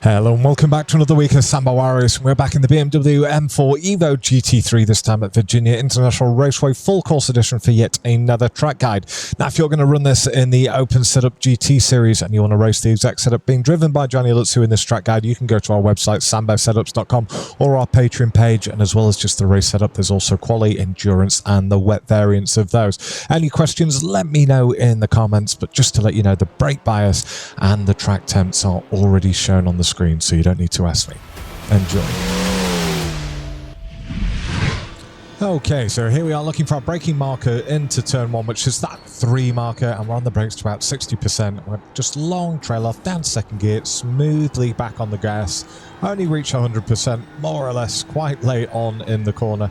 Hello and welcome back to another week of Sambo iRacing. We're back in the BMW M4 GT3, this time at Virginia International Raceway, full course edition for yet another track guide. Now, if you're going to run this in the open setup GT series and you want to race the exact setup being driven by Gianni Lutzu in this track guide, you can go to our website, sambosetups.com, or our Patreon page, and as well as just the race setup, there's also quali, endurance, and the wet variants of those. Any questions, let me know in the comments, but just to let you know, the brake bias and the track temps are already shown on the screen, so you don't need to ask me. Enjoy. Okay, so here we are looking for our braking marker into turn one, which is that 3 marker, and we're on the brakes to about 60%. We're just long trail off down second gear, smoothly back on the gas, only reach 100% more or less quite late on in the corner.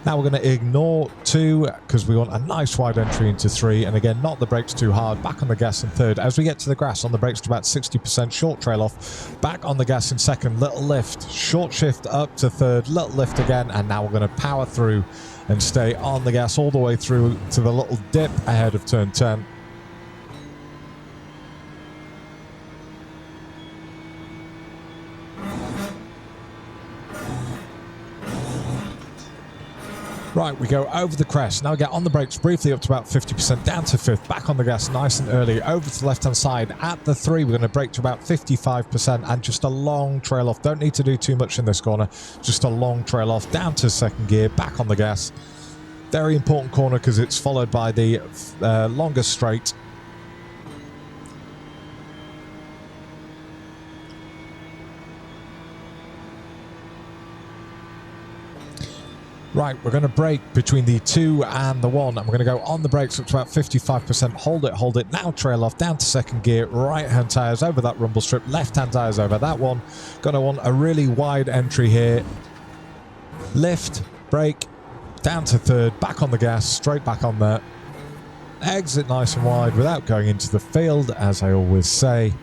Now we're going to ignore 2 because we want a nice wide entry into 3, and again, not the brakes too hard, back on the gas in 3rd. As we get to the grass, on the brakes to about 60%, short trail off, back on the gas in 2nd, little lift, short shift up to 3rd, little lift again, and now we're going to power through and stay on the gas all the way through to the little dip ahead of turn 10. Right, we go over the crest. Now we get on the brakes briefly up to about 50%, down to 5th, back on the gas nice and early, over to the left-hand side. At the 3, we're going to brake to about 55% and just a long trail off. Don't need to do too much in this corner, just a long trail off, down to 2nd gear, back on the gas. Very important corner because it's followed by the longest straight. Right, we're going to brake between the 2 and the 1, and we're going to go on the brakes up to about 55%, hold it, now trail off, down to 2nd gear, right-hand tyres over that rumble strip, left-hand tyres over that one. Going to want a really wide entry here. Lift, brake, down to 3rd, back on the gas, straight back on there. Exit nice and wide without going into the field, as I always say.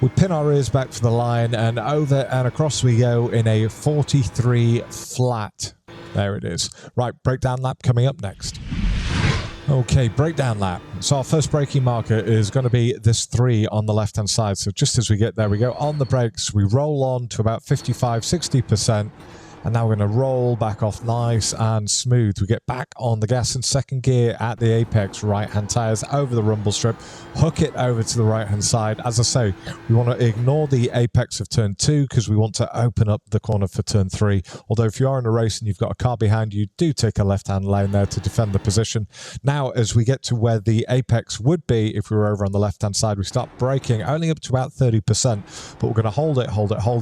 We pin our ears back for the line, and over and across we go in a 43 flat. There it is. Right, breakdown lap coming up next. Okay, breakdown lap. So our first braking marker is going to be this 3 on the left-hand side. So just as we get there, we go on the brakes, we roll on to about 55-60%. And now we're going to roll back off nice and smooth. We get back on the gas in 2nd gear at the apex, right-hand tyres over the rumble strip, hook it over to the right-hand side. As I say, we want to ignore the apex of turn 2 because we want to open up the corner for turn 3. Although if you are in a race and you've got a car behind you, do take a left-hand lane there to defend the position. Now, as we get to where the apex would be if we were over on the left-hand side, we start braking only up to about 30%, but we're going to hold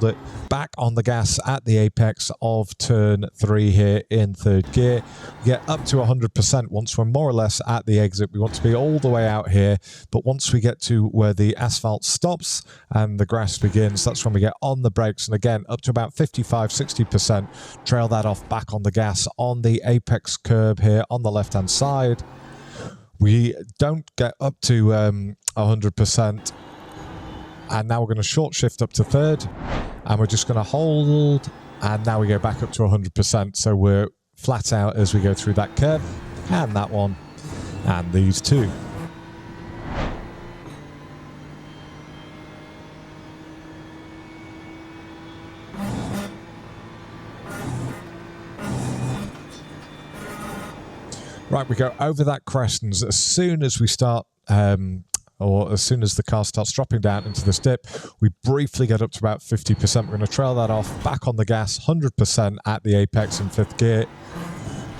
it, back on the gas at the apex of turn 3 here in 3rd gear. We get up to 100% once we're more or less at the exit. We want to be all the way out here, but once we get to where the asphalt stops and the grass begins, that's when we get on the brakes, and again up to about 55-60%, trail that off back on the gas on the apex curb here on the left hand side. We don't get up to 100%, and now we're going to short shift up to 3rd, and we're just going to hold, and now we go back up to 100%, so we're flat out as we go through that curve, and that one, and these 2. Right, we go over that crest, and as soon as we start or as soon as the car starts dropping down into this dip, we briefly get up to about 50%. We're going to trail that off, back on the gas, 100% at the apex in 5th gear.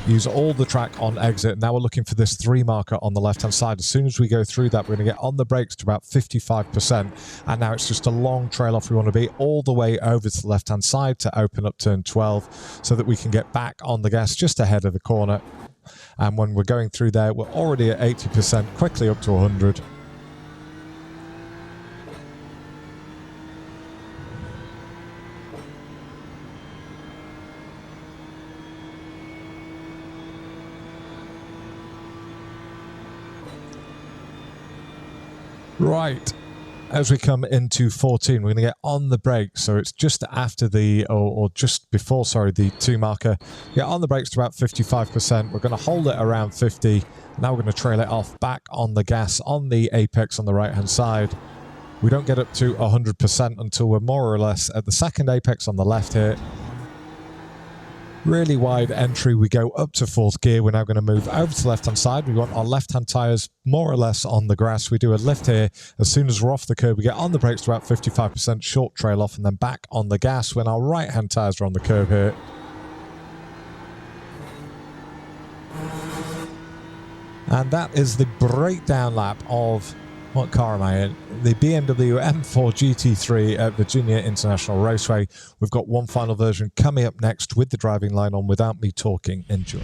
Use all the track on exit. Now we're looking for this 3 marker on the left-hand side. As soon as we go through that, we're going to get on the brakes to about 55%. And now it's just a long trail off. We want to be all the way over to the left-hand side to open up turn 12 so that we can get back on the gas just ahead of the corner. And when we're going through there, we're already at 80%, quickly up to 100. Right, as we come into 14, we're going to get on the brakes. So it's just after the, or just before, sorry, the 2 marker. Get on the brakes to about 55%. We're going to hold it around 50. Now we're going to trail it off back on the gas on the apex on the right-hand side. We don't get up to 100% until we're more or less at the second apex on the left here. Really wide entry. We go up to fourth gear. We're now going to move over to the left-hand side. We want our left-hand tyres more or less on the grass. We do a lift here. As soon as we're off the curb, we get on the brakes to about 55%, short trail off, and then back on the gas when our right-hand tyres are on the curb here. And that is the breakdown lap of, what car am I in? The BMW M4 GT3 at Virginia International Raceway. We've got one final version coming up next with the driving line on. Without me talking, enjoy.